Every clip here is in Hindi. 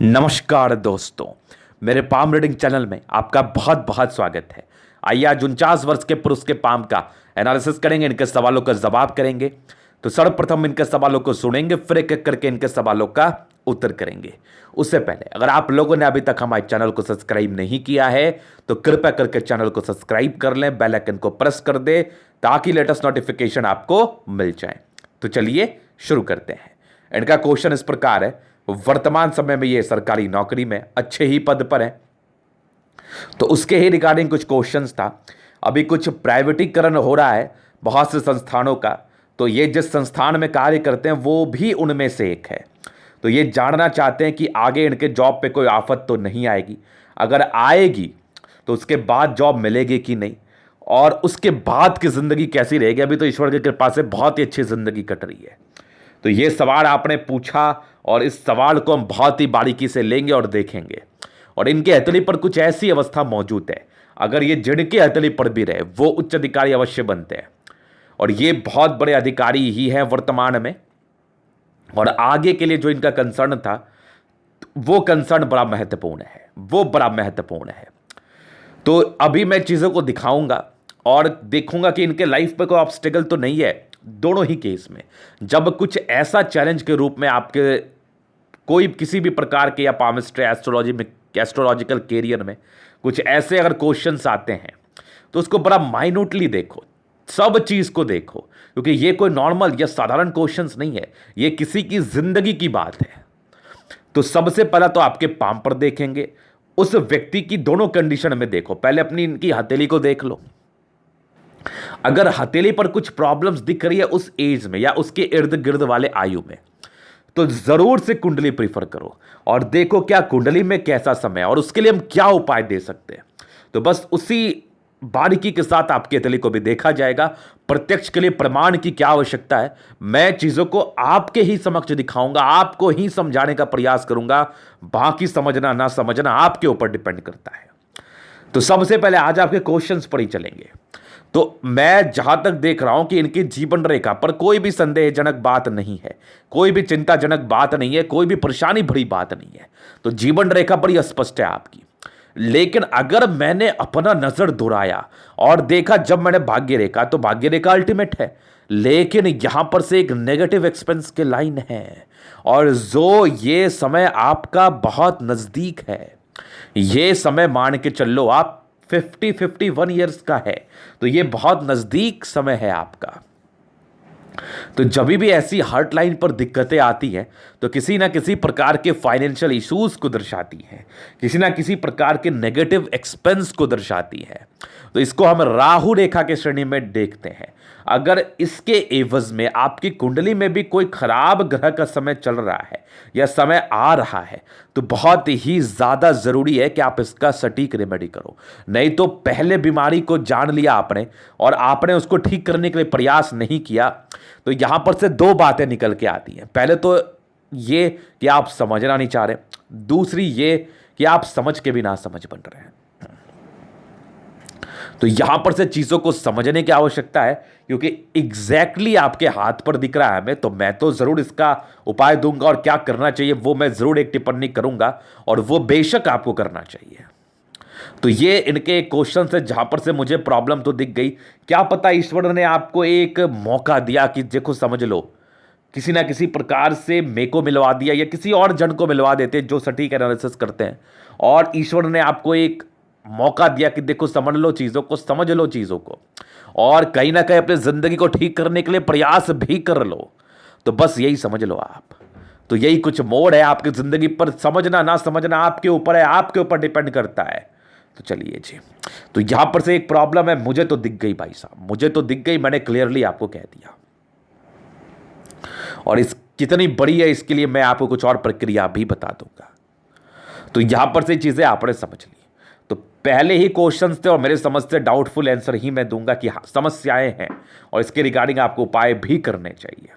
नमस्कार दोस्तों, मेरे पाम रीडिंग चैनल में आपका बहुत बहुत स्वागत है। आइए आज 49 वर्ष के पुरुष के पाम का एनालिसिस करेंगे, इनके सवालों का जवाब करेंगे। तो सर्वप्रथम इनके सवालों को सुनेंगे, फिर एक एक करके इनके सवालों का उत्तर करेंगे। उससे पहले अगर आप लोगों ने अभी तक हमारे चैनल को सब्सक्राइब नहीं किया है तो कृपया करके चैनल को सब्सक्राइब कर लें, बेल आइकन को प्रेस कर दें ताकि लेटेस्ट नोटिफिकेशन आपको मिल जाए। तो चलिए शुरू करते हैं। इनका क्वेश्चन इस प्रकार है, वर्तमान समय में ये सरकारी नौकरी में अच्छे ही पद पर है। तो उसके ही रिगार्डिंग कुछ क्वेश्चंस था। अभी कुछ प्राइवेटीकरण हो रहा है बहुत से संस्थानों का, तो ये जिस संस्थान में कार्य करते हैं वो भी उनमें से एक है। तो ये जानना चाहते हैं कि आगे इनके जॉब पे कोई आफत तो नहीं आएगी, अगर आएगी तो उसके बाद जॉब मिलेगी कि नहीं, और उसके बाद की ज़िंदगी कैसी रहेगी। अभी तो ईश्वर की कृपा से बहुत ही अच्छी ज़िंदगी कट रही है। तो ये सवाल आपने पूछा और इस सवाल को हम बहुत ही बारीकी से लेंगे और देखेंगे। और इनके हथेली पर कुछ ऐसी अवस्था मौजूद है, अगर ये जिनके हथेली पर भी रहे वो उच्च अधिकारी अवश्य बनते हैं, और ये बहुत बड़े अधिकारी ही हैं वर्तमान में। और आगे के लिए जो इनका कंसर्न था वो कंसर्न बड़ा महत्वपूर्ण है, वो बड़ा महत्वपूर्ण है। तो अभी मैं चीज़ों को दिखाऊंगा और देखूंगा कि इनके लाइफ पे कोई ऑब्स्टेकल तो नहीं है। दोनों ही केस में जब कुछ ऐसा चैलेंज के रूप में आपके कोई किसी भी प्रकार के या पामिस्ट्री एस्ट्रोलॉजी में एस्ट्रोलॉजिकल कैरियर में कुछ ऐसे अगर क्वेश्चंस आते हैं तो उसको बड़ा माइन्यूटली देखो, सब चीज़ को देखो, क्योंकि ये कोई नॉर्मल या साधारण क्वेश्चंस नहीं है, ये किसी की जिंदगी की बात है। तो सबसे पहला तो आपके पाम पर देखेंगे, उस व्यक्ति की दोनों कंडीशन में देखो। पहले अपनी इनकी हथेली को देख लो। अगर हथेली पर कुछ प्रॉब्लम्स दिख रही है उस एज में या उसके इर्द गिर्द वाले आयु में, तो जरूर से कुंडली प्रीफर करो और देखो क्या कुंडली में कैसा समय है और उसके लिए हम क्या उपाय दे सकते हैं। तो बस उसी बारीकी के साथ आपकी हथेली को भी देखा जाएगा। प्रत्यक्ष के लिए प्रमाण की क्या आवश्यकता है, मैं चीजों को आपके ही समक्ष दिखाऊंगा, आपको ही समझाने का प्रयास करूंगा। बाकी समझना ना समझना आपके ऊपर डिपेंड करता है। तो सबसे पहले आज आपके क्वेश्चंस पर ही चलेंगे। तो मैं जहां तक देख रहा हूं कि इनकी जीवन रेखा पर कोई भी संदेहजनक बात नहीं है, कोई भी चिंताजनक बात नहीं है, कोई भी परेशानी भरी बात नहीं है। तो जीवन रेखा बड़ी स्पष्ट है आपकी। लेकिन अगर मैंने अपना नजर दौड़ाया और देखा, जब मैंने भाग्य रेखा, तो भाग्य रेखा अल्टीमेट है, लेकिन यहां पर से एक नेगेटिव एक्सपेंस के लाइन है, और जो ये समय आपका बहुत नजदीक है। ये समय मान के चलो आप 51 ईयर्स का है, तो ये बहुत नज़दीक समय है आपका। तो जब भी ऐसी हार्ट लाइन पर दिक्कतें आती हैं तो किसी ना किसी प्रकार के फाइनेंशियल इश्यूज को दर्शाती हैं, किसी ना किसी प्रकार के नेगेटिव एक्सपेंस को दर्शाती है। तो इसको हम राहु रेखा के श्रेणी में देखते हैं। अगर इसके एवज में आपकी कुंडली में भी कोई खराब ग्रह का समय चल रहा है या समय आ रहा है तो बहुत ही ज़्यादा ज़रूरी है कि आप इसका सटीक रेमेडी करो। नहीं तो पहले बीमारी को जान लिया आपने और आपने उसको ठीक करने के लिए प्रयास नहीं किया, तो यहां पर से दो बातें निकल के आती हैं। पहले तो ये कि आप समझना नहीं चाह रहे, दूसरी ये कि आप समझ के भी ना समझ बन रहे हैं। तो यहां पर से चीजों को समझने की आवश्यकता है, क्योंकि एग्जैक्टली आपके हाथ पर दिख रहा है हमें, तो मैं तो जरूर इसका उपाय दूंगा और क्या करना चाहिए वो मैं जरूर एक टिप्पणी करूंगा, और वो बेशक आपको करना चाहिए। तो ये इनके क्वेश्चन से जहां पर से मुझे प्रॉब्लम तो दिख गई। क्या पता ईश्वर ने आपको एक मौका दिया कि देखो समझ लो, किसी ना किसी प्रकार से मे को मिलवा दिया या किसी और जन को मिलवा देते जो सटीक एनालिसिस करते हैं, और ईश्वर ने आपको एक मौका दिया कि देखो समझ लो चीज़ों को, समझ लो चीज़ों को, और कहीं ना कहीं अपनी ज़िंदगी को ठीक करने के लिए प्रयास भी कर लो। तो बस यही समझ लो आप। तो यही कुछ मोड़ है आपकी ज़िंदगी पर, समझना ना समझना आपके ऊपर है, आपके ऊपर डिपेंड करता है। तो चलिए जी, तो यहां पर से एक प्रॉब्लम है, मुझे तो दिख गई भाई साहब, मुझे तो दिख गई, मैंने क्लियरली आपको कह दिया। और इस कितनी बड़ी है इसके लिए मैं आपको कुछ और प्रक्रिया भी बता दूंगा। तो यहां पर से चीजें आपने समझ ली। तो पहले ही क्वेश्चंस थे और मेरे समझ से डाउटफुल आंसर ही मैं दूंगा कि हाँ समस्याएं हैं और इसके रिगार्डिंग आपको उपाय भी करने चाहिए।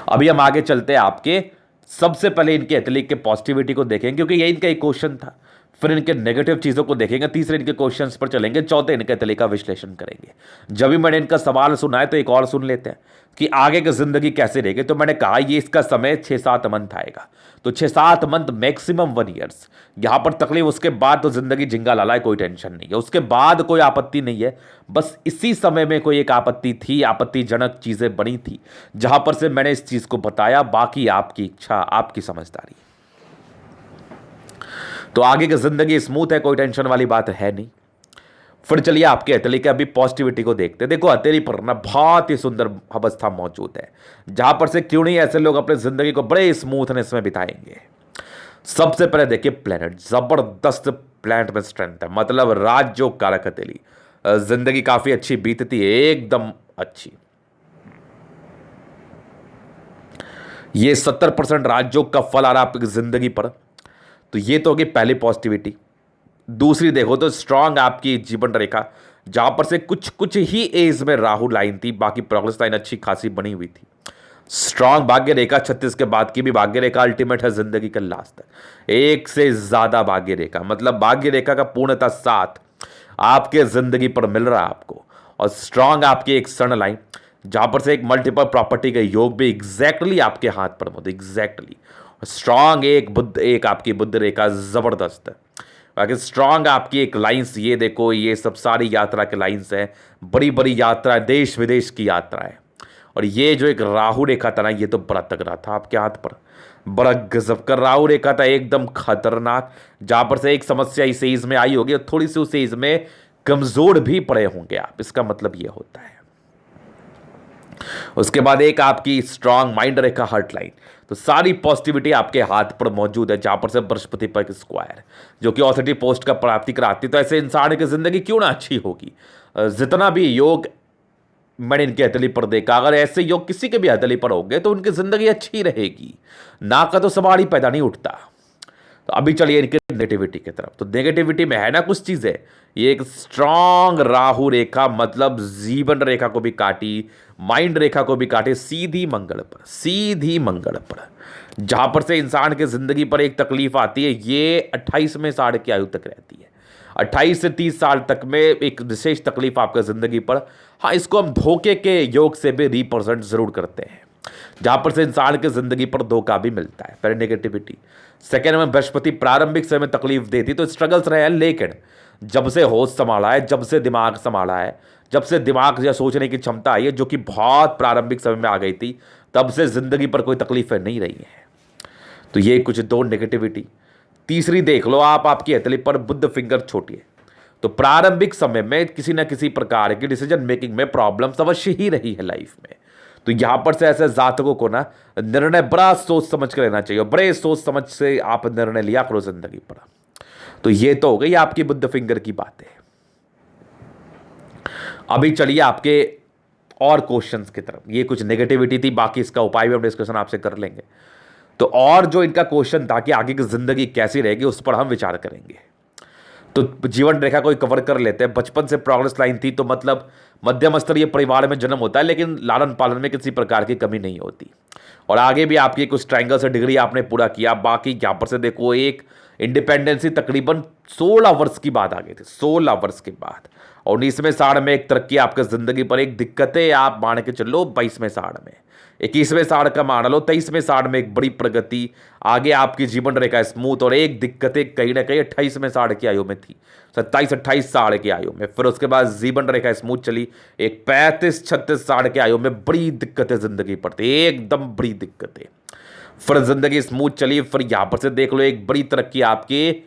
अभी हम आगे चलते हैं। आपके सबसे पहले इनके एथलीट के पॉजिटिविटी को देखें, क्योंकि ये इनका एक क्वेश्चन था। फिर इनके नेगेटिव चीज़ों को देखेंगे, तीसरे इनके क्वेश्चंस पर चलेंगे, चौथे इनके तले का विश्लेषण करेंगे। जब भी मैंने इनका सवाल सुना है तो एक और सुन लेते हैं कि आगे की जिंदगी कैसे रहेगी। तो मैंने कहा ये इसका समय 6-7 मंथ आएगा, तो 6-7 मंथ मैक्सिमम 1 ईयर्स यहां पर तकलीफ। उसके बाद तो जिंदगी जिंगा लाला है, कोई टेंशन नहीं है, उसके बाद कोई आपत्ति नहीं है। बस इसी समय में कोई एक आपत्ति थी, आपत्तिजनक चीजें बनी थी, जहां पर से मैंने इस चीज को बताया। बाकी आपकी इच्छा, आपकी समझदारी। तो आगे की जिंदगी स्मूथ है, कोई टेंशन वाली बात है नहीं। फिर चलिए आपके हथेली के अभी पॉजिटिविटी को देखते हैं। देखो हथेली पर ना बहुत ही सुंदर अवस्था मौजूद है, जहां पर से क्यों नहीं ऐसे लोग अपने जिंदगी को बड़े स्मूथनेस में बिताएंगे। सबसे पहले देखिए प्लेनेट, जबरदस्त प्लेनेट में स्ट्रेंथ है, मतलब राजयोग कारक हथेली। जिंदगी काफी अच्छी बीतती है, एकदम अच्छी। ये 70% राजयोग का फल आ रहा है आपकी जिंदगी पर। तो ये तो होगी पहली पॉजिटिविटी। दूसरी देखो तो स्ट्रांग आपकी जीवन रेखा, जहां पर से कुछ कुछ ही एज में राहु लाइन थी, बाकी प्रोग्रेस लाइन अच्छी खासी बनी हुई थी। स्ट्रांग भाग्य रेखा 36 के बाद की भी भाग्य रेखा अल्टीमेट है जिंदगी का लास्ट है। एक से ज्यादा भाग्य रेखा, मतलब भाग्य रेखा का पूर्णतः साथ आपके जिंदगी पर मिल रहा है आपको। और स्ट्रांग आपकी एक सन लाइन, जहां पर से एक मल्टीपल प्रॉपर्टी का योग भी एग्जैक्टली आपके हाथ पर मौजूद, एग्जैक्टली स्ट्रांग। एक आपकी बुद्ध रेखा जबरदस्त है। बाकी स्ट्रांग आपकी एक लाइंस, ये देखो ये सब सारी यात्रा के लाइंस है, बड़ी बड़ी यात्रा, देश विदेश की यात्रा है। और ये जो एक राहु रेखा था ना, ये तो बड़ा तगड़ा था आपके हाथ पर, बड़ा गजब का राहु रेखा था, एकदम खतरनाक। जहां पर से एक समस्या इस एज में आई होगी और थोड़ी सी उस एज में कमजोर भी पड़े होंगे आप, इसका मतलब ये होता है। उसके बाद एक आपकी स्ट्रांग माइंड रेखा हार्ट लाइन। तो सारी पॉजिटिविटी आपके हाथ पर मौजूद है, जहां पर से बृहस्पति पर एक स्क्वायर जो कि ऑथोरिटी पोस्ट का प्राप्ति कराती है। तो ऐसे इंसान की जिंदगी क्यों ना अच्छी होगी। जितना भी योग मैंने इनके हथेली पर देखा, अगर ऐसे योग किसी के भी हथेली पर होंगे तो उनकी जिंदगी अच्छी रहेगी, ना का तो सवाल ही पैदा नहीं उठता। तो अभी चलिए इनके नेगेटिविटी की तरफ। तो नेगेटिविटी में है ना कुछ चीजें, ये एक स्ट्रांग राहु रेखा, मतलब जीवन रेखा को भी काटी, माइंड रेखा को भी काटे, सीधी मंगल पर, सीधी मंगल पर। जहां पर से इंसान की जिंदगी पर एक तकलीफ आती है, ये 28वें साल की आयु तक रहती है। 28 से 30 साल तक में एक विशेष तकलीफ आपकी जिंदगी पर। हाँ, इसको हम धोखे के योग से भी रिप्रेजेंट जरूर करते हैं, जहां पर से इंसान की जिंदगी पर धोखा भी मिलता है, पहले नेगेटिविटी। सेकेंड में बृहस्पति प्रारंभिक समय में तकलीफ देती, तो स्ट्रगल्स रहे हैं, लेकिन जब से होश संभाला है, जब से दिमाग संभाला है, जब से दिमाग या सोचने की क्षमता आई है, जो कि बहुत प्रारंभिक समय में आ गई थी, तब से जिंदगी पर कोई तकलीफें नहीं रही हैं। तो ये कुछ दो नेगेटिविटी। तीसरी देख लो आप, आपकी हथेली पर बुद्ध फिंगर छोटी है, तो प्रारंभिक समय में किसी ना किसी प्रकार की डिसीजन मेकिंग में प्रॉब्लम्स अवश्य ही रही है लाइफ में। तो यहां पर से ऐसे जातकों को ना निर्णय बड़ा सोच समझ कर लेना चाहिए, बड़े सोच समझ से आप निर्णय लिया करो जिंदगी पर। तो ये तो हो गई आपकी बुद्ध फिंगर की बातें। अभी चलिए आपके और क्वेश्चंस की तरफ। ये कुछ नेगेटिविटी थी, बाकी इसका उपाय भी हम डिस्कशन आपसे कर लेंगे। तो और जो इनका क्वेश्चन था कि आगे की जिंदगी कैसी रहेगी, उस पर हम विचार करेंगे। तो जीवन रेखा को कवर कर लेते हैं। बचपन से प्रोग्रेस लाइन थी, तो मतलब मध्यम स्तरीय परिवार में जन्म होता है, लेकिन लालन पालन में किसी प्रकार की कमी नहीं होती। और आगे भी आपकी कुछ ट्रायंगल से डिग्री आपने पूरा किया। बाकी यहां पर से देखो एक इंडिपेंडेंसी तकरीबन 16 वर्ष की बात आ गई थी, 16 वर्ष के बाद। और 19वें साल में एक तरक्की आपके जिंदगी पर, एक दिक्कतें आप मान के चलो 22वें साल में, 21वें साल का मान लो, 23वें साल में एक बड़ी प्रगति, आगे आपकी जीवन रेखा स्मूथ। और एक दिक्कतें कहीं ना कहीं 28वें साल की आयु में थी, 27-28 साल की आयु में। फिर उसके बाद जीवन रेखा स्मूथ चली, एक 35-36 साल की आयु में बड़ी दिक्कतें जिंदगी पर थी, एकदम बड़ी दिक्कतें। फिर जिंदगी स्मूथ चली। फिर यहां पर से देख लो एक बड़ी तरक्की आपकी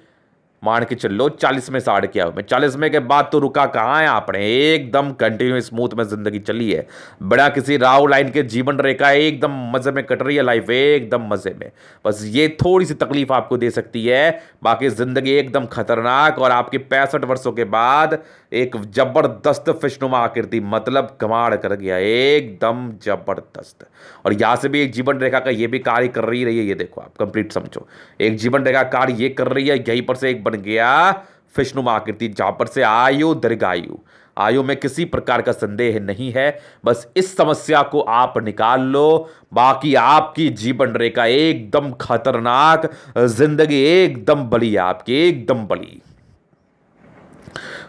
मान के चलो 40वें साल की आयु में। 40वें के बाद तो रुका कहाँ है आपने, एकदम कंटिन्यू स्मूथ में जिंदगी चली है, बड़ा किसी राव लाइन के जीवन रेखा, एकदम मजे में कट रही है लाइफ, एकदम मजे में। बस ये थोड़ी सी तकलीफ आपको दे सकती है, बाकी जिंदगी एकदम खतरनाक। और आपके 65 वर्षों के बाद एक जबरदस्त फिशनुमा आकृति, मतलब कमाल कर गया, एकदम जबरदस्त। और यहां से भी एक जीवन रेखा का ये भी कार्य कर रही है, ये देखो आप कंप्लीट समझो, एक जीवन रेखा कार्य ये कर रही है, यहीं पर से एक बन गया फिशनुमा आकृति, जहां पर से आयु दीर्घायु, आयु में किसी प्रकार का संदेह नहीं है। बस इस समस्या को आप निकाल लो, बाकी आपकी जीवन रेखा एकदम खतरनाक, जिंदगी एकदम बड़ी है आपकी, एकदम बड़ी।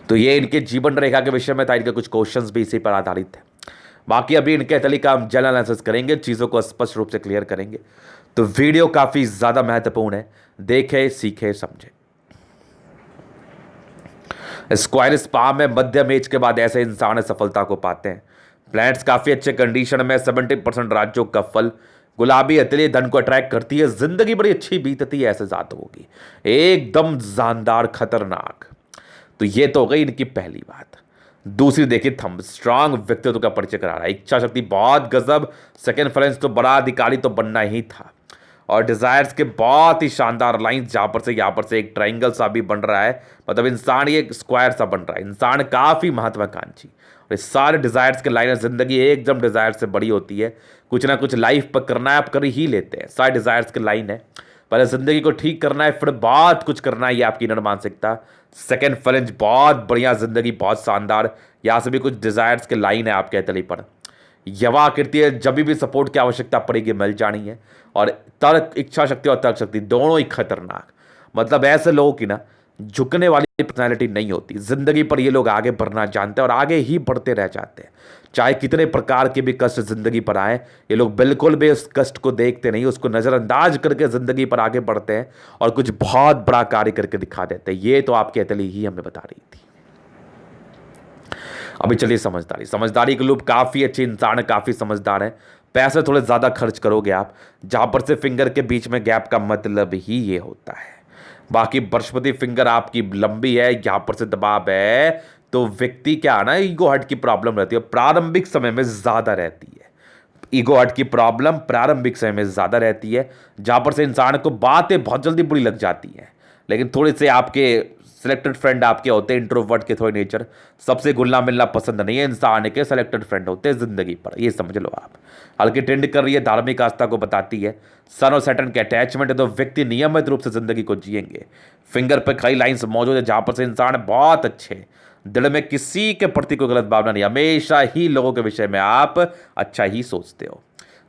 तो ये इनके जीवन रेखा के विषय में था, इनके कुछ क्वेश्चंस भी इसी पर आधारित है। बाकी अभी इनके तली का हम जनरल एनालिसिस करेंगे, चीज़ों को स्पष्ट रूप से क्लियर करेंगे। तो वीडियो काफ़ी ज़्यादा महत्वपूर्ण है, देखें सीखें समझें। स्क्वायर स्पाम में मध्यम एज के बाद ऐसे इंसान सफलता को पाते हैं। प्लैनेट्स काफ़ी अच्छे कंडीशन में, 70% राज्यों का फल, गुलाबी अतली धन को अट्रैक्ट करती है, जिंदगी बड़ी अच्छी बीतती है ऐसे जातकों की, एकदम जानदार खतरनाक। तो ये तो हो गई इनकी पहली बात। दूसरी देखिए, थंब स्ट्रांग व्यक्तित्व का परिचय करा रहा है, इच्छा शक्ति बहुत गजब, सेकंड फ्रेंड्स तो बड़ा अधिकारी तो बनना ही था, और डिजायर्स के बहुत ही शानदार लाइंस, जहाँ पर से यहाँ पर से एक ट्राइंगल सा भी बन रहा है, मतलब इंसान ये स्क्वायर सा बन रहा है, इंसान काफ़ी महत्वाकांक्षी। और ये सारे डिजायर्स के लाइन, जिंदगी एकदम डिजायर से बड़ी होती है, कुछ ना कुछ लाइफ पर करना है, आप कर ही लेते हैं, सारे डिजायर्स के लाइन है। पहले जिंदगी को ठीक करना है, फिर बहुत कुछ करना है, ये आपकी इनर मानसिकता। सेकेंड फ्रेंच बहुत बढ़िया, जिंदगी बहुत शानदार, यहाँ से भी कुछ डिजायर्स के लाइन है आपके तली पर। यवा आकृति है, जब भी सपोर्ट की आवश्यकता पड़ेगी मिल जानी है। और तर्क, इच्छा शक्ति और तर्क शक्ति दोनों ही खतरनाक, मतलब ऐसे लोगों की ना झुकने वाली पर्सनैलिटी नहीं होती जिंदगी पर। ये लोग आगे बढ़ना जानते हैं और आगे ही बढ़ते रह जाते हैं, चाहे कितने प्रकार के भी कष्ट जिंदगी पर आए, ये लोग बिल्कुल भी उस कष्ट को देखते नहीं, उसको नजरअंदाज करके जिंदगी पर आगे बढ़ते हैं और कुछ बहुत बड़ा कार्य करके दिखा देते हैं। ये तो आपकी अतली ही हमें बता रही थी। अभी चलिए समझदारी। समझदारी के लूप, काफ़ी अच्छे इंसान है, काफ़ी समझदार है, पैसे थोड़े ज़्यादा खर्च करोगे आप, जहाँ पर से फिंगर के बीच में गैप का मतलब ही ये होता है। बाकी बृहस्पति फिंगर आपकी लंबी है, यहाँ पर से दबाव है, तो व्यक्ति क्या है ना, ईगो हर्ट की प्रॉब्लम रहती है, प्रारंभिक समय में ज़्यादा रहती है। ईगो हर्ट की प्रॉब्लम प्रारंभिक समय में ज़्यादा रहती है, जहाँ पर से इंसान को बातें बहुत जल्दी बुरी लग जाती हैं, लेकिन थोड़े से आपके सिलेक्टेड फ्रेंड आपके होते हैं, इंट्रोवर्ट के थोड़े नेचर, सबसे घुलना मिलना पसंद नहीं है इंसान के, सिलेक्टेड फ्रेंड होते हैं जिंदगी पर, ये समझ लो आप। हल्की ट्रेंड कर रही है, धार्मिक आस्था को बताती है, सन और सैटर्न के अटैचमेंट है, तो व्यक्ति नियमित रूप से जिंदगी को जिएंगे। फिंगर पर कई लाइंस मौजूद है, जहां पर से इंसान बहुत अच्छे, दिल में किसी के प्रति कोई गलत भावना नहीं, हमेशा ही लोगों के विषय में आप अच्छा ही सोचते हो।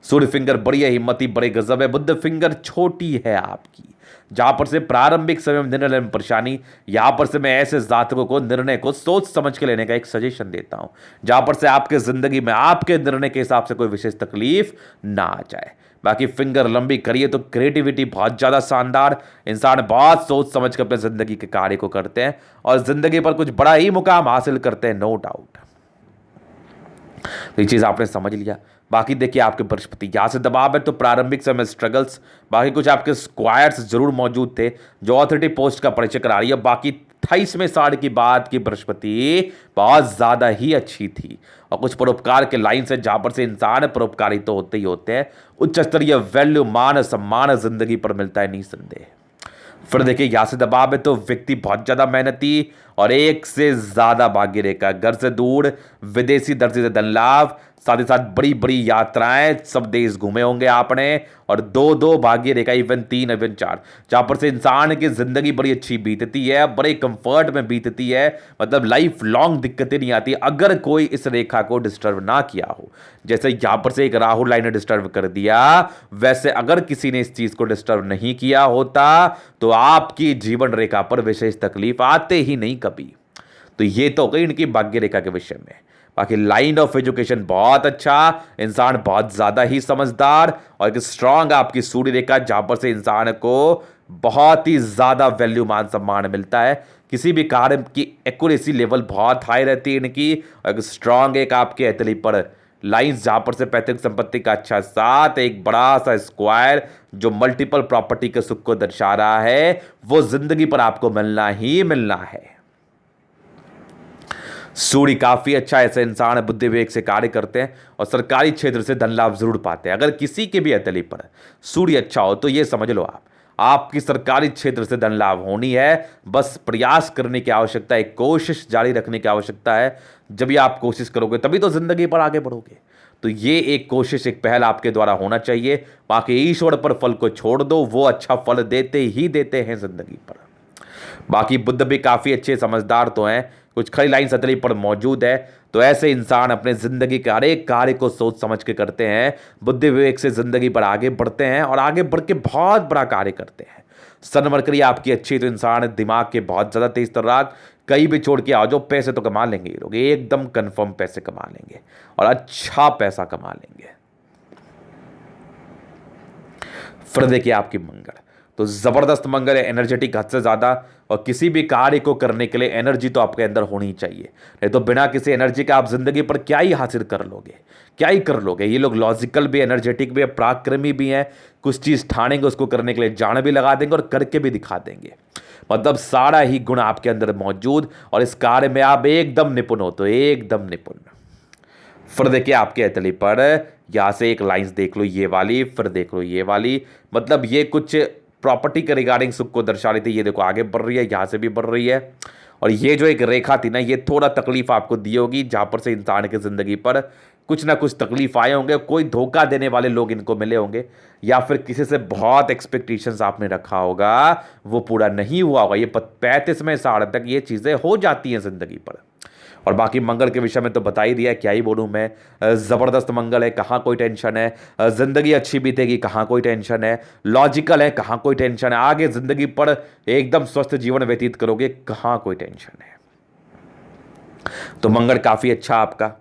सूर्य फिंगर बड़ी है, हिम्मती बड़े गजब है, बुद्ध फिंगर छोटी है आपकी, जहां पर से प्रारंभिक समय में निर्णय लेने में परेशानी, यहां पर से मैं ऐसे जातकों को निर्णय को सोच समझ के लेने का एक सजेशन देता हूं, जहां पर से आपके जिंदगी में आपके निर्णय के हिसाब से कोई विशेष तकलीफ ना आ जाए। बाकी फिंगर लंबी करिए तो क्रिएटिविटी बहुत ज़्यादा शानदार, इंसान बहुत सोच समझ कर अपने जिंदगी के कार्य को करते हैं और जिंदगी पर कुछ बड़ा ही मुकाम हासिल करते हैं, नो डाउट। तो ये चीज़ आपने समझ लिया। बाकी देखिए, आपके बृहस्पति यहाँ से दबाव है, तो प्रारंभिक समय स्ट्रगल्स, बाकी कुछ आपके स्क्वायर्स जरूर मौजूद थे, जो ऑथोरिटी पोस्ट का परिचय करा रही है। बाकी 28वें साल की बात की बृहस्पति बहुत ज़्यादा ही अच्छी थी, और कुछ परोपकार के लाइन से, जहाँ पर से इंसान परोपकारी तो होते ही होते हैं, उच्च स्तरीय वैल्यू, मान सम्मान जिंदगी पर मिलता है, नहीं संदेह। फिर देखिए, यहाँ से दबाव है, तो व्यक्ति बहुत ज़्यादा मेहनती और एक से ज़्यादा भाग्य रेखा, घर से दूर, विदेशी दर्जे से धन लाभ, साथ ही साथ बड़ी बड़ी यात्राएं, सब देश घूमे होंगे आपने, और 2-2 भाग्य रेखा, इवन 3 इवन 4, जहाँ पर से इंसान की जिंदगी बड़ी अच्छी बीतती है, बड़े कंफर्ट में बीतती है, मतलब लाइफ लॉन्ग दिक्कतें नहीं आती अगर कोई इस रेखा को डिस्टर्ब ना किया हो। जैसे यहाँ पर से एक राहु लाइन ने डिस्टर्ब कर दिया, वैसे अगर किसी ने इस चीज़ को डिस्टर्ब नहीं किया होता तो आपकी जीवन रेखा पर विशेष तकलीफ आते ही नहीं कभी। तो ये तो गई इनकी भाग्य रेखा के विषय में। बाकी लाइन ऑफ एजुकेशन बहुत अच्छा, इंसान बहुत ज़्यादा ही समझदार, और एक स्ट्रांग आपकी सूर्य रेखा, जहाँ पर से इंसान को बहुत ही ज़्यादा वैल्यू, मान सम्मान मिलता है, किसी भी कार्य की एक्यूरेसी लेवल बहुत हाई रहती है इनकी, और एक स्ट्रांग एक आपके अतली पर लाइंस, जहाँ पर से पैतृक संपत्ति का अच्छा साथ, एक बड़ा सा स्क्वायर जो मल्टीपल प्रॉपर्टी के सुख को दर्शा रहा है, वो जिंदगी पर आपको मिलना ही मिलना है। सूर्य काफ़ी अच्छा, ऐसे इंसान बुद्धि विवेक से कार्य करते हैं और सरकारी क्षेत्र से धन लाभ जरूर पाते हैं। अगर किसी के भी अतली पर सूर्य अच्छा हो तो ये समझ लो आपकी सरकारी क्षेत्र से धन लाभ होनी है, बस प्रयास करने की आवश्यकता है, कोशिश जारी रखने की आवश्यकता है। जब भी आप कोशिश करोगे तभी तो जिंदगी पर आगे बढ़ोगे। तो ये एक कोशिश, एक पहल आपके द्वारा होना चाहिए। बाकी ईश्वर पर फल को छोड़ दो, वो अच्छा फल देते ही देते हैं जिंदगी पर। बाकी बुद्ध भी काफ़ी अच्छे समझदार तो हैं, कुछ खड़ी लाइन हथेली पर मौजूद है। तो ऐसे इंसान अपने ज़िंदगी के हर एक कार्य को सोच समझ के करते हैं, बुद्धि विवेक से ज़िंदगी पर आगे बढ़ते हैं और आगे बढ़ के बहुत बड़ा कार्य करते हैं। सन मरकरी आपकी अच्छी तो इंसान दिमाग के बहुत ज़्यादा तेज तर्राक, कहीं भी छोड़ के आ जाओ, पैसे तो कमा लेंगे ये लोग, एकदम कन्फर्म पैसे कमा लेंगे और अच्छा पैसा कमा लेंगे। फिर देखिए आपकी मंगल, तो जबरदस्त मंगल है, एनर्जेटिक हद से ज्यादा, और किसी भी कार्य को करने के लिए एनर्जी तो आपके अंदर होनी चाहिए, नहीं तो बिना किसी एनर्जी के आप जिंदगी पर क्या ही हासिल कर लोगे, क्या ही कर लोगे। ये लोग लॉजिकल भी, एनर्जेटिक भी है, पराक्रमी भी हैं, कुछ चीज ठानेंगे उसको करने के लिए जान भी लगा देंगे और करके भी दिखा देंगे। मतलब सारा ही गुण आपके अंदर मौजूद, और इस कार्य में आप एकदम निपुण हो, तो एकदम निपुण। फिर देखिए आपके हथेली पर यहाँ से एक लाइंस देख लो ये वाली, फिर देख लो ये वाली, मतलब ये कुछ प्रॉपर्टी के रिगार्डिंग सुख को दर्शा रही थी। ये देखो आगे बढ़ रही है, यहाँ से भी बढ़ रही है, और ये जो एक रेखा थी ना, ये थोड़ा तकलीफ आपको दी होगी, जहाँ पर से इंसान की ज़िंदगी पर कुछ ना कुछ तकलीफ आए होंगे, कोई धोखा देने वाले लोग इनको मिले होंगे, या फिर किसी से बहुत एक्सपेक्टेशंस आपने रखा होगा, वो पूरा नहीं हुआ होगा। ये 35वें साल तक ये चीज़ें हो जाती हैं ज़िंदगी पर। और बाकी मंगल के विषय में तो बता ही दिया, क्या ही बोलूँ मैं, ज़बरदस्त मंगल है, कहाँ कोई टेंशन है, ज़िंदगी अच्छी बीतेगी, कहाँ कोई टेंशन है, लॉजिकल है, कहाँ कोई टेंशन है, आगे ज़िंदगी पर एकदम स्वस्थ जीवन व्यतीत करोगे, कहाँ कोई टेंशन है। तो मंगल काफ़ी अच्छा आपका।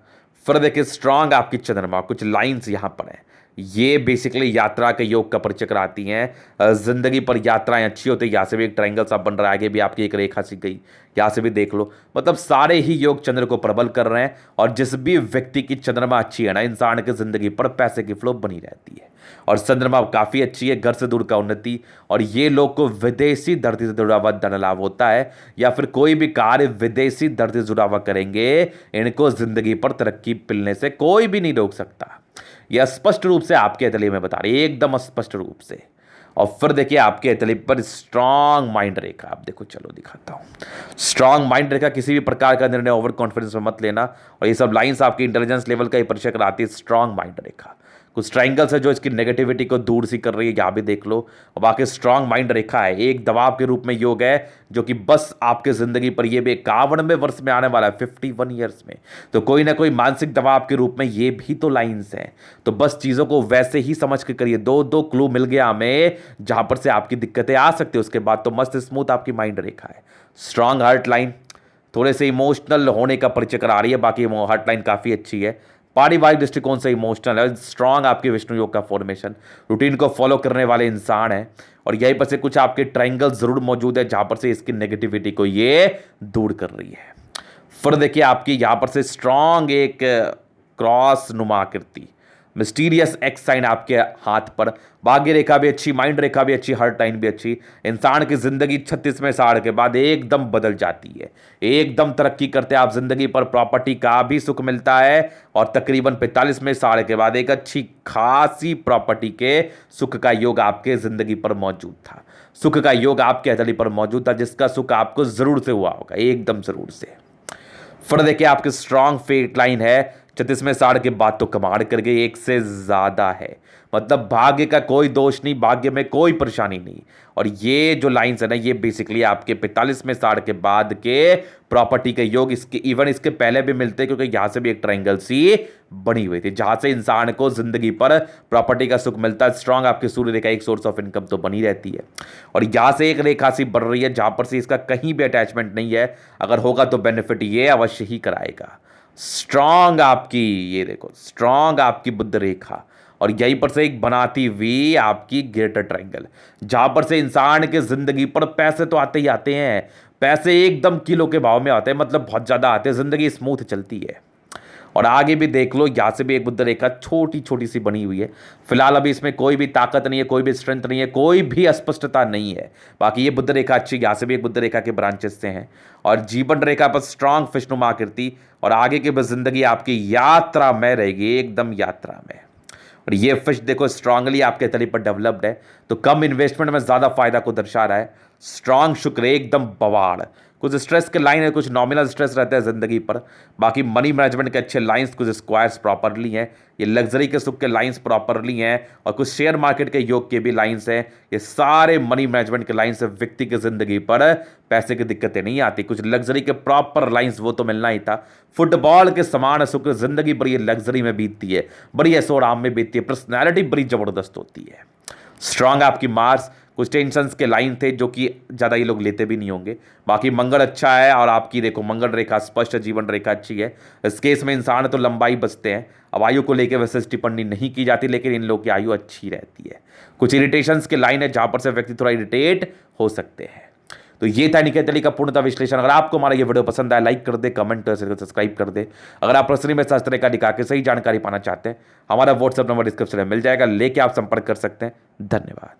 फिर देखिए स्ट्रांग आपकी चंद्रमा, कुछ लाइंस यहाँ पर हैं, ये बेसिकली यात्रा के योग का परिचय कराती हैं। जिंदगी पर यात्राएं अच्छी होती है, यहाँ से भी एक ट्रायंगल सा बन रहा है, आगे भी आपकी एक रेखा सी गई, यहाँ से भी देख लो, मतलब सारे ही योग चंद्र को प्रबल कर रहे हैं। और जिस भी व्यक्ति की चंद्रमा अच्छी है ना, इंसान की जिंदगी पर पैसे की फ्लो बनी रहती है, और चंद्रमा काफ़ी अच्छी है, घर से दूर का उन्नति, और ये लोग को विदेशी धरती से जुड़ा हुआ धन लाभ होता है, या फिर कोई भी कार्य विदेशी धरती से जुड़ा हुआ करेंगे, इनको जिंदगी पर तरक्की मिलने से कोई भी नहीं रोक सकता। यह स्पष्ट रूप से आपके हथेली में बता रही है, एकदम स्पष्ट रूप से। और फिर देखिए आपके हथेली पर स्ट्रांग माइंड रेखा, आप देखो, चलो दिखाता हूं। स्ट्रांग माइंड रेखा, किसी भी प्रकार का निर्णय ओवर कॉन्फिडेंस में मत लेना, और ये सब लाइंस आपकी इंटेलिजेंस लेवल का ही परिचय कराती है। स्ट्रांग माइंड रेखा कुछ ट्रायंगल्स है जो इसकी नेगेटिविटी को दूर सी कर रही है, यहाँ भी देख लो। और बाकी स्ट्रांग माइंड रेखा है, एक दबाव के रूप में योग है, जो कि बस आपके जिंदगी पर ये भी 51वें वर्ष में आने वाला है, 51 ईयर्स में, तो कोई ना कोई मानसिक दबाव के रूप में ये भी तो लाइंस हैं। तो बस चीज़ों को वैसे ही समझ के करिए, दो दो क्लू मिल गया हमें जहाँ पर से आपकी दिक्कतें आ सकती है, उसके बाद तो मस्त स्मूथ आपकी माइंड रेखा है। स्ट्रांग हार्ट लाइन थोड़े से इमोशनल होने का परिचय करा रही है, बाकी हार्ट लाइन काफ़ी अच्छी है, पारिवारिक दृष्टिकोण से इमोशनल है, स्ट्रांग आपके विष्णु योग का फॉर्मेशन, रूटीन को फॉलो करने वाले इंसान है, और यहीं पर से कुछ आपके ट्रायंगल जरूर मौजूद है जहां पर से इसकी नेगेटिविटी को ये दूर कर रही है। फिर देखिए आपकी यहां पर से स्ट्रांग एक क्रॉस नुमा आकृति, मिस्टीरियस एक्स साइन आपके हाथ पर, भाग्य रेखा भी अच्छी, माइंड रेखा भी अच्छी, हार्ट लाइन भी अच्छी। इंसान की जिंदगी 36वें साल के बाद एकदम बदल जाती है, एकदम तरक्की करते हैं आप, जिंदगी पर प्रॉपर्टी का भी सुख मिलता है, और तकरीबन 45वें साल के बाद एक अच्छी खासी प्रॉपर्टी के सुख का योग आपके जिंदगी पर मौजूद था, सुख का योग आपके हथेली पर मौजूद था, जिसका सुख आपको जरूर से हुआ होगा, एकदम जरूर से। फिर देखिए आपके स्ट्रांग फेट लाइन है, 36वें साल के बाद तो कमाल कर गई, एक से ज्यादा है, मतलब भाग्य का कोई दोष नहीं, भाग्य में कोई परेशानी नहीं। और ये जो लाइंस है ना, ये बेसिकली आपके 45वें साल के बाद के प्रॉपर्टी के योग, इसके इवन इसके पहले भी मिलते हैं, क्योंकि यहाँ से भी एक ट्रायंगल सी बनी हुई थी जहां से इंसान को जिंदगी पर प्रॉपर्टी का सुख मिलता है। स्ट्रांग आपकी सूर्य रेखा, एक सोर्स ऑफ इनकम तो बनी रहती है, और यहाँ से एक रेखा सी बढ़ रही है जहां पर से इसका कहीं भी अटैचमेंट नहीं है, अगर होगा तो बेनिफिट ये अवश्य ही कराएगा। स्ट्रांग आपकी, ये देखो स्ट्रांग आपकी बुध रेखा, और यहीं पर से एक बनाती हुई आपकी ग्रेटर ट्रायंगल, जहां पर से इंसान के जिंदगी पर पैसे तो आते ही आते हैं, पैसे एकदम किलो के भाव में आते हैं, मतलब बहुत ज्यादा आते हैं, जिंदगी स्मूथ चलती है। और आगे भी देख लो, यहाँ से भी एक बुध रेखा छोटी छोटी सी बनी हुई है, फिलहाल अभी इसमें कोई भी ताकत नहीं है, कोई भी स्ट्रेंथ नहीं है, कोई भी अस्पष्टता नहीं है। बाकी ये बुध रेखा अच्छी, यहाँ से भी एक बुध रेखा के ब्रांचेस से हैं, और जीवन रेखा पर स्ट्रांग फिशनुमा आकृति, और आगे की बस जिंदगी आपकी यात्रा में रहेगी, एकदम यात्रा में। और ये फिश देखो स्ट्रांगली आपके तली पर डेवलप्ड है, तो कम इन्वेस्टमेंट में ज्यादा फायदा को दर्शा रहा है। स्ट्रांग शुक्र एकदम बवाड़, कुछ स्ट्रेस के लाइन है, कुछ नॉमिनल स्ट्रेस रहता है ज़िंदगी पर। बाकी मनी मैनेजमेंट के अच्छे लाइंस, कुछ स्क्वायर्स प्रॉपरली हैं, ये लग्जरी के सुख के लाइंस प्रॉपरली हैं, और कुछ शेयर मार्केट के योग के भी लाइंस हैं। ये सारे मनी मैनेजमेंट के लाइंस से व्यक्ति की ज़िंदगी पर पैसे की दिक्कतें नहीं आती। कुछ लग्जरी के प्रॉपर लाइंस वो तो मिलना ही था। फुटबॉल के समान सुख जिंदगी बड़ी लग्जरी में बीतती है, बड़ी ऐशो आराम में बीतती है, पर्सनैलिटी बड़ी ज़बरदस्त होती है। स्ट्रांग आपकी मार्स, कुछ टेंशन्स के लाइन थे जो कि ज़्यादा ये लोग लेते भी नहीं होंगे। बाकी मंगल अच्छा है, और आपकी देखो मंगल रेखा स्पष्ट, जीवन रेखा अच्छी है। इस केस में इंसान तो लंबाई बचते हैं। अब आयु को लेकर वैसे टिप्पणी नहीं की जाती, लेकिन इन लोग की आयु अच्छी रहती है। कुछ इरिटेशंस के लाइन है जहाँ पर से व्यक्ति थोड़ा इरिटेट हो सकते हैं। तो ये था निखिल तेली का पूर्णतः विश्लेषण। अगर आपको हमारा ये वीडियो पसंद आया, लाइक कर दे, कमेंट कर, सब्सक्राइब कर दे। अगर आप पर्सनली में शास्त्र का दिखा के सही जानकारी पाना चाहते हैं, हमारा व्हाट्सएप नंबर डिस्क्रिप्शन में मिल जाएगा, लेके आप संपर्क कर सकते हैं। धन्यवाद।